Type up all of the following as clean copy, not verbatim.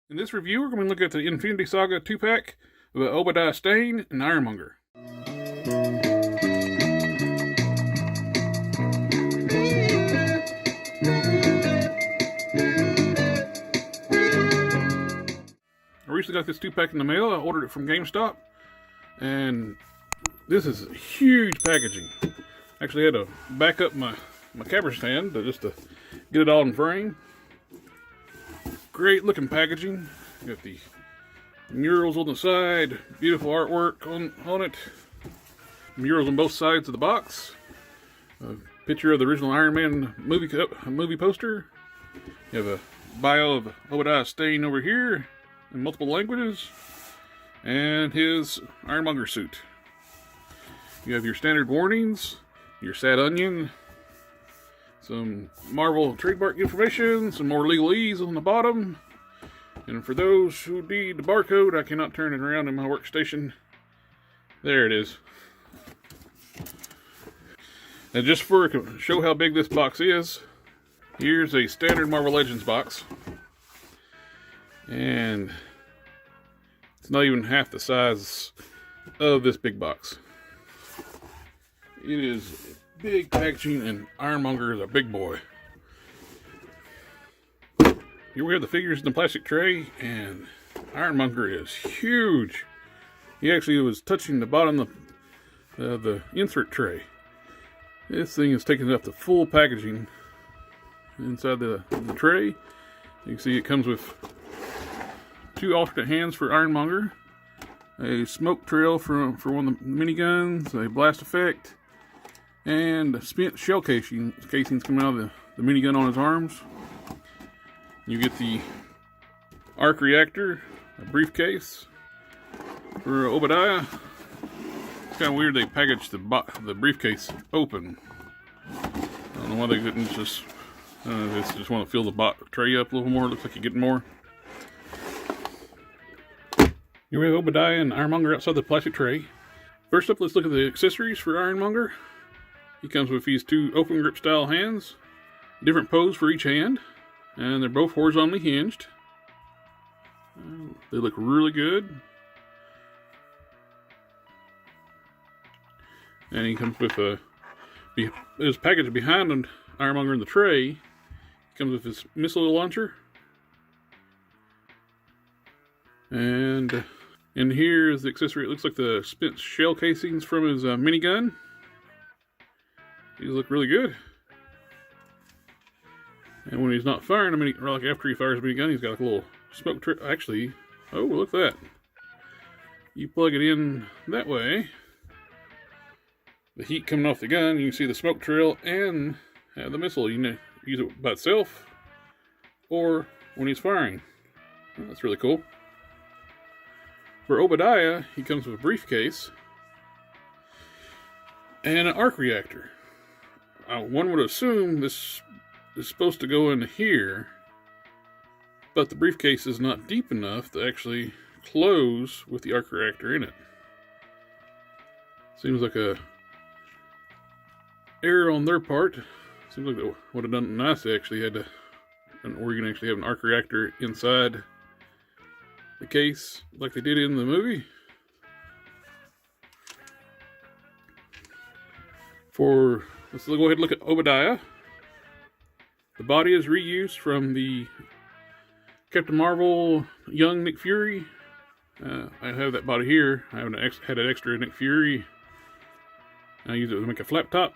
In this review, we're going to look at the Infinity Saga 2-pack of Obadiah Stane and Monger. I recently got this 2-pack in the mail. I ordered it from GameStop, and this is huge packaging. Actually had to back up my camera stand just to get it all in frame. Great looking packaging. Got the murals on the side, beautiful artwork on it. Murals on both sides of the box. A picture of the original Iron Man movie poster. You have a bio of Obadiah Stane over here in multiple languages, and his Ironmonger suit. You have your standard warnings, your sad onion, some Marvel trademark information, some more legalese on the bottom. And for those who need the barcode, I cannot turn it around in my workstation. There it is. And just to show how big this box is, here's a standard Marvel Legends box. And it's not even half the size of this big box. It is big packaging, and Ironmonger is a big boy. Here we have the figures in the plastic tray, and Ironmonger is huge. He actually was touching the bottom of the insert tray. This thing is taking up the full packaging inside the tray. You can see it comes with 2 alternate hands for Ironmonger, a smoke trail for one of the miniguns, a blast effect, and spent shell casings coming out of the minigun on his arms. You get the arc reactor, a briefcase for Obadiah. It's kind of weird they packaged the briefcase open. I don't know why they couldn't just want to fill the tray up a little more. Looks like you're getting more. Here we have Obadiah and Ironmonger outside the plastic tray. First up, let's look at the accessories for Ironmonger. He comes with these 2 open grip style hands, different pose for each hand, and they're both horizontally hinged. They look really good. And he comes with his package behind Ironmonger in the tray. He comes with his missile launcher. And in here is the accessory. It looks like the spent shell casings from his minigun. These look really good. And when he's not firing or like after he fires a minigun, he's got like a little smoke trail. Actually, oh, look at that. You plug it in that way. The heat coming off the gun, you can see the smoke trail and the missile. You can use it by itself or when he's firing. Well, that's really cool. For Obadiah, he comes with a briefcase and an arc reactor. One would assume this is supposed to go in here, but the briefcase is not deep enough to actually close with the arc reactor in it. Seems like a error on their part. Seems like they would have done nice. They actually had or you can actually have an arc reactor inside the case like they did in the movie. Let's go ahead and look at Obadiah. The body is reused from the Captain Marvel young Nick Fury. I have that body here. I had an extra Nick Fury. I use it to make a flap top.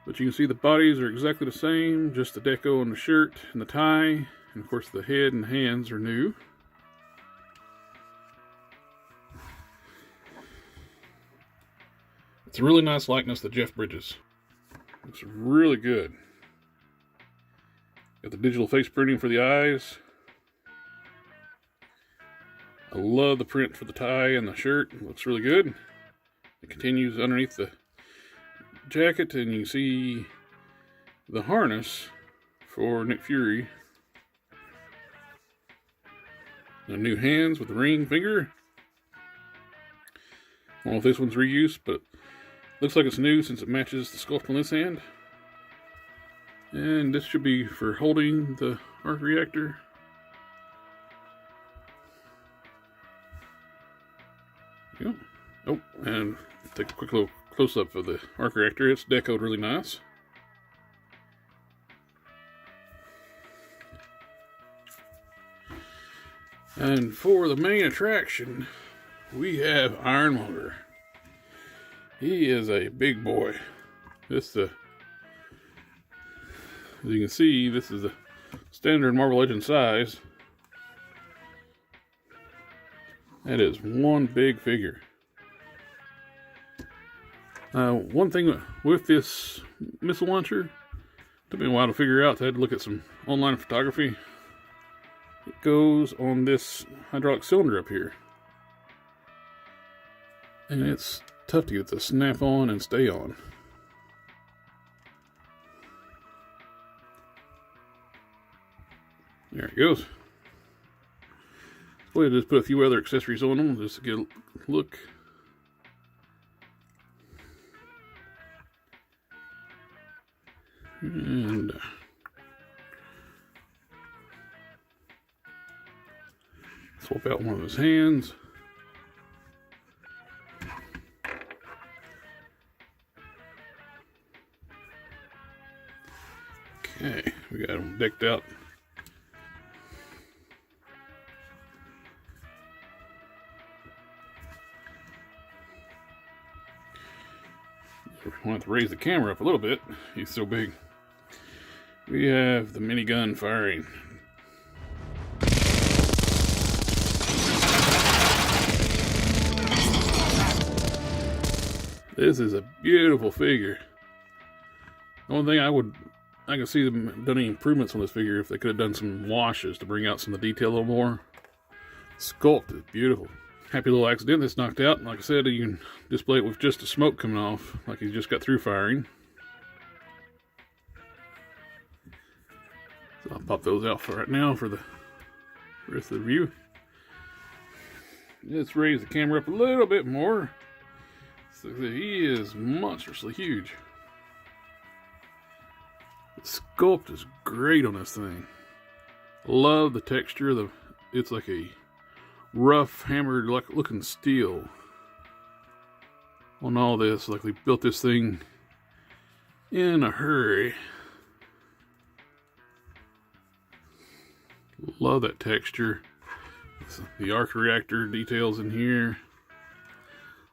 But you can see the bodies are exactly the same, just the deco on the shirt and the tie. And of course the head and hands are new. It's a really nice likeness to Jeff Bridges. Looks really good. Got the digital face printing for the eyes. I love the print for the tie and the shirt. It looks really good. It continues underneath the jacket, and you can see the harness for Nick Fury. The new hands with the ring finger. I don't know if this one's reused, but looks like it's new since it matches the sculpt on this hand. And this should be for holding the arc reactor. Yep. Oh, and take a quick little close-up of the arc reactor. It's decoed really nice. And for the main attraction, we have Iron Monger. He is a big boy. As you can see, this is the standard Marvel Legends size. That is one big figure. One thing with this missile launcher, took me a while to figure out. I had to look at some online photography. It goes on this hydraulic cylinder up here. And it's tough to get it to snap on and stay on. There it goes. We'll just put a few other accessories on them just to get a look. And swap out one of his hands. Okay, we got him decked out. I want to raise the camera up a little bit. He's so big. We have the minigun firing. This is a beautiful figure. The only thing I can see them done any improvements on this figure if they could have done some washes to bring out some of the detail a little more. Sculpt is beautiful. Happy little accident that's knocked out. Like I said, you can display it with just the smoke coming off, like he just got through firing. So I'll pop those out for right now for the rest of the view. Let's raise the camera up a little bit more. So he is monstrously huge. The sculpt is great on this thing. Love the texture. It's like a rough, hammered looking steel on all this. Like they built this thing in a hurry. Love that texture. The arc reactor details in here.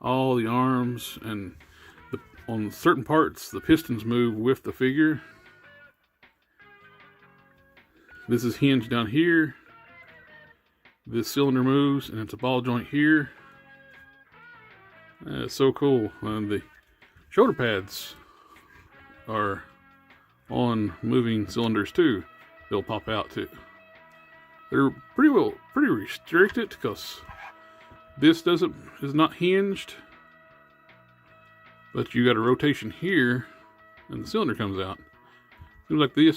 All the arms, and on certain parts the pistons move with the figure. This is hinged down here. This cylinder moves, and it's a ball joint here. It's so cool. And the shoulder pads are on moving cylinders too. They'll pop out too. They're pretty restricted because this is not hinged, but you got a rotation here, and the cylinder comes out. Seems like they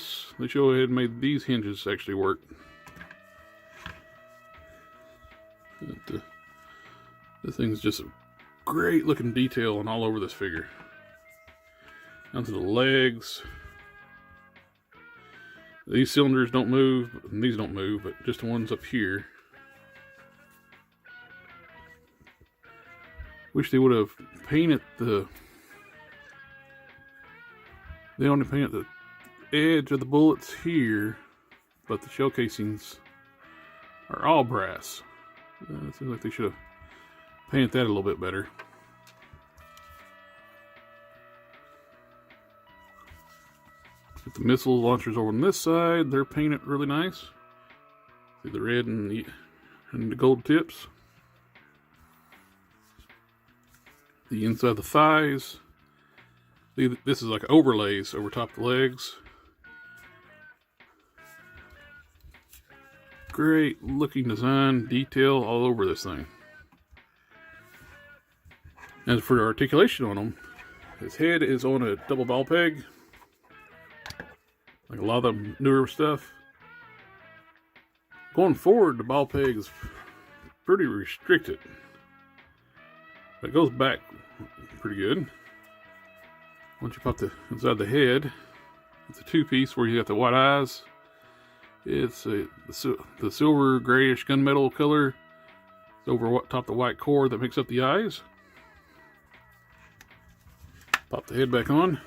show ahead and made these hinges actually work. But, this thing's just a great looking detail and all over this figure. Down to the legs. These cylinders don't move, and these don't move, but just the ones up here. Wish they would have painted they only painted the edge of the bullets here, but the shell casings are all brass. It seems like they should have painted that a little bit better. Get the missile launchers over on this side. They're painted really nice. See the red and the gold tips. The inside of the thighs. This is like overlays over top of the legs. Great looking design, detail all over this thing. As for the articulation on him, his head is on a double ball peg, like a lot of the newer stuff. Going forward, the ball peg is pretty restricted, but it goes back pretty good. Once you pop the inside of the head, it's a two-piece where you got the white eyes. It's the silver grayish gunmetal color. over top the white core that makes up the eyes. Pop the head back on.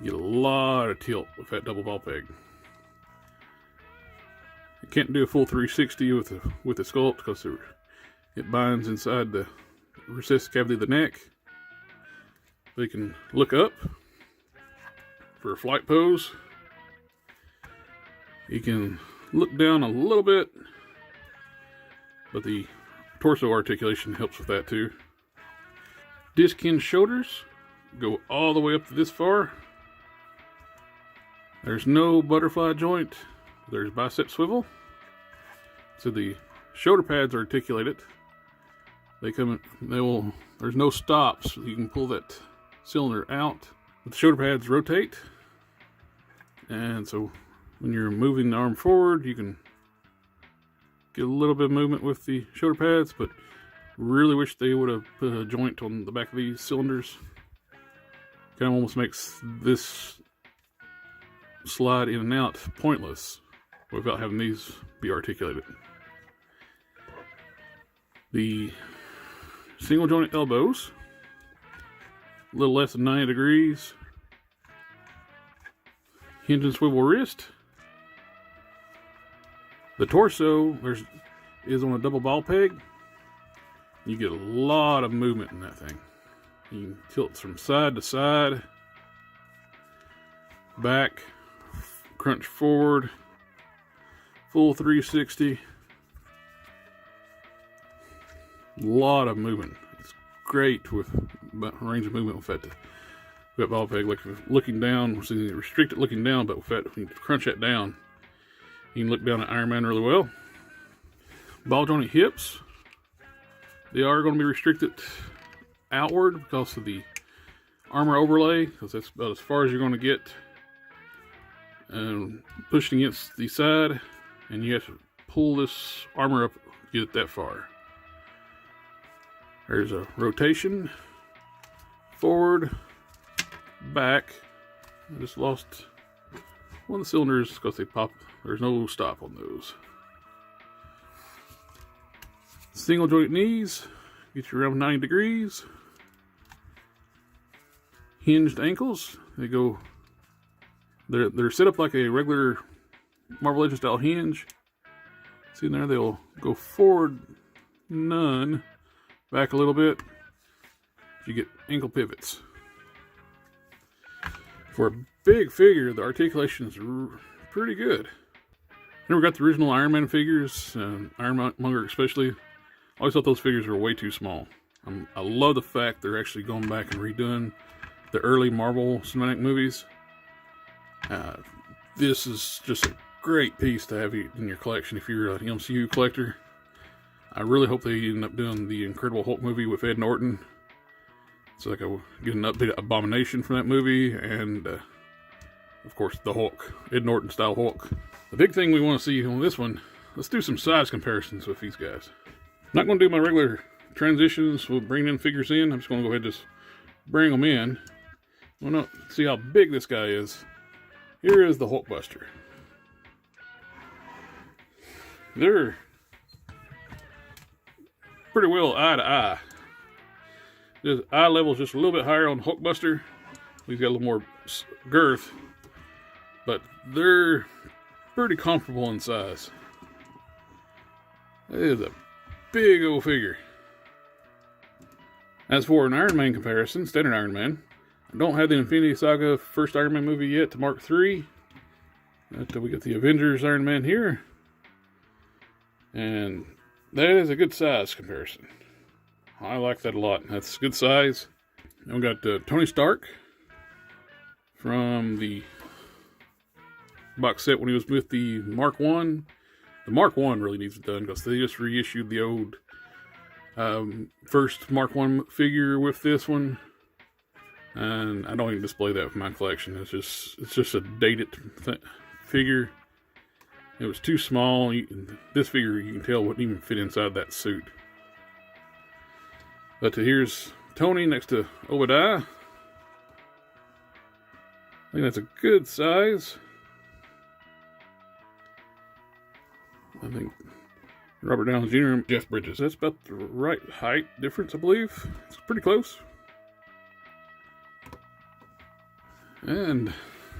You get a lot of tilt with that double ball peg. You can't do a full 360 with the sculpt because it binds inside the recessed cavity of the neck. So you can look up for a flight pose. You can look down a little bit, but the torso articulation helps with that too. Disc hinge shoulders go all the way up to this far. There's no butterfly joint. There's bicep swivel. So the shoulder pads are articulated. There's no stops. You can pull that cylinder out. But the shoulder pads rotate. And so when you're moving the arm forward, you can get a little bit of movement with the shoulder pads, but really wish they would have put a joint on the back of these cylinders. Kind of almost makes this slide in and out pointless without having these be articulated. The single joint elbows, a little less than 90 degrees. Hinge and swivel wrist. The torso is on a double ball peg. You get a lot of movement in that thing. You can tilt from side to side, back, crunch forward, full 360. A lot of movement. It's great with range of movement with that ball peg. Like looking down, so you restrict it looking down, but with that, when you crunch that down, you can look down at Iron Man really well. Ball joint hips. They are going to be restricted outward because of the armor overlay, because that's about as far as you're going to get. And pushed against the side, and you have to pull this armor up to get it that far. There's a rotation, forward, back. I just lost one of the cylinders because they pop. There's no stop on those. Single joint knees, get you around 90 degrees. Hinged ankles, they're set up like a regular Marvel Legends style hinge. See in there, they'll go forward none, back a little bit. You get ankle pivots. For a big figure, the articulation is pretty good. Never got the original Iron Man figures, Iron Monger especially. I always thought those figures were way too small. I love the fact they're actually going back and redoing the early Marvel cinematic movies. This is just a great piece to have in your collection if you're an MCU collector. I really hope they end up doing the Incredible Hulk movie with Ed Norton, so I can get an update of Abomination from that movie, and of course the Hulk, Ed Norton style Hulk. The big thing we want to see on this one, let's do some size comparisons with these guys. Not going to do my regular transitions with bringing in figures in. I'm just going to go ahead and just bring them in. I want to see how big this guy is. Here is the Hulkbuster. They're pretty well eye to eye. The eye level is just a little bit higher on Hulkbuster. He's got a little more girth, but they're pretty comparable in size. It is a big old figure. As for an Iron Man comparison, standard Iron Man, I don't have the Infinity Saga first Iron Man movie yet to Mark III. Until we get the Avengers Iron Man here. And that is a good size comparison. I like that a lot. That's good size. Then we got Tony Stark from the box set when he was with the Mark I. The Mark I really needs it done because they just reissued the old first Mark I figure with this one, and I don't even display that with my collection. It's just a dated figure. It was too small. This figure, you can tell, wouldn't even fit inside that suit. But here's Tony next to Obadiah. I think that's a good size. I think Robert Downey Jr. and Jeff Bridges. That's about the right height difference, I believe. It's pretty close. And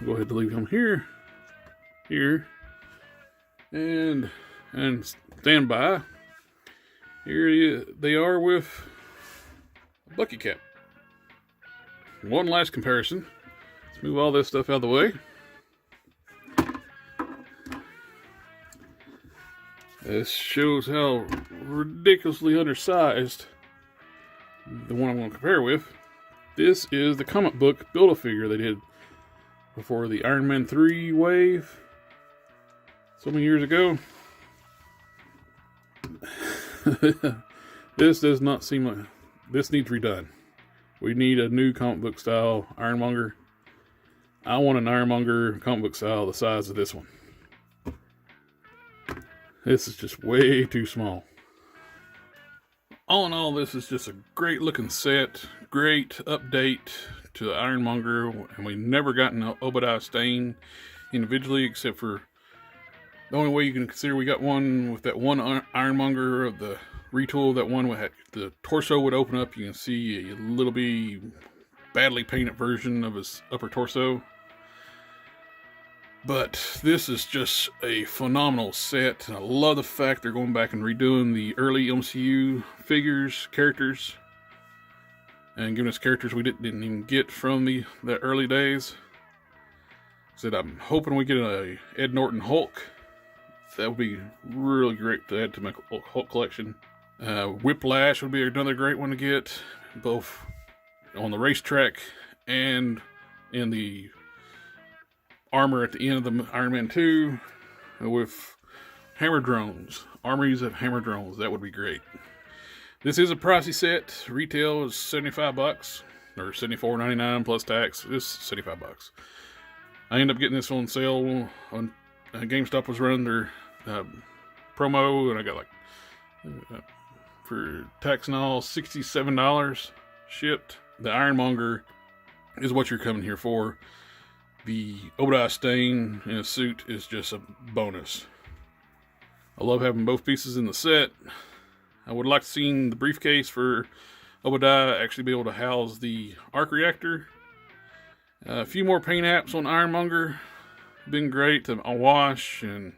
go ahead and leave him here, and stand by. Here they are with a bucket cap. One last comparison. Let's move all this stuff out of the way. This shows how ridiculously undersized the one I'm going to compare with. This is the comic book Build-A-Figure they did before the Iron Man 3 wave so many years ago. This does not seem like... This needs redone. We need a new comic book style Ironmonger. I want an Ironmonger comic book style the size of this one. This is just way too small. All in all, this is just a great looking set. Great update to the Ironmonger. And we never gotten an Obadiah Stane individually, except for the only way you can consider we got one with that one Ironmonger of the retool. That one with the torso would open up. You can see a little bit badly painted version of his upper torso. But this is just a phenomenal set. I love the fact they're going back and redoing the early MCU figures, characters, and giving us characters we didn't even get from the early days. Said I'm hoping we get a Ed Norton Hulk. That would be really great to add to my Hulk collection. Whiplash would be another great one to get, both on the racetrack and in the armor at the end of the Iron Man 2 with hammer drones, armies of hammer drones. That would be great. This is a pricey set. Retail is $75 or $74.99 plus tax. It's $75. I ended up getting this on sale on GameStop was running their promo, and I got like for tax and all $67 shipped. The Ironmonger is what you're coming here for. The Obadiah Stane in a suit is just a bonus. I love having both pieces in the set. I would like to see the briefcase for Obadiah actually be able to house the arc reactor. A few more paint apps on Ironmonger. Been great to wash and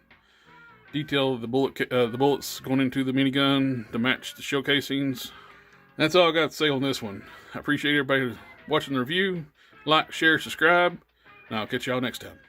detail the bullets going into the minigun to match the show casings. That's all I got to say on this one. I appreciate everybody watching the review. Like, share, subscribe. And I'll catch y'all next time.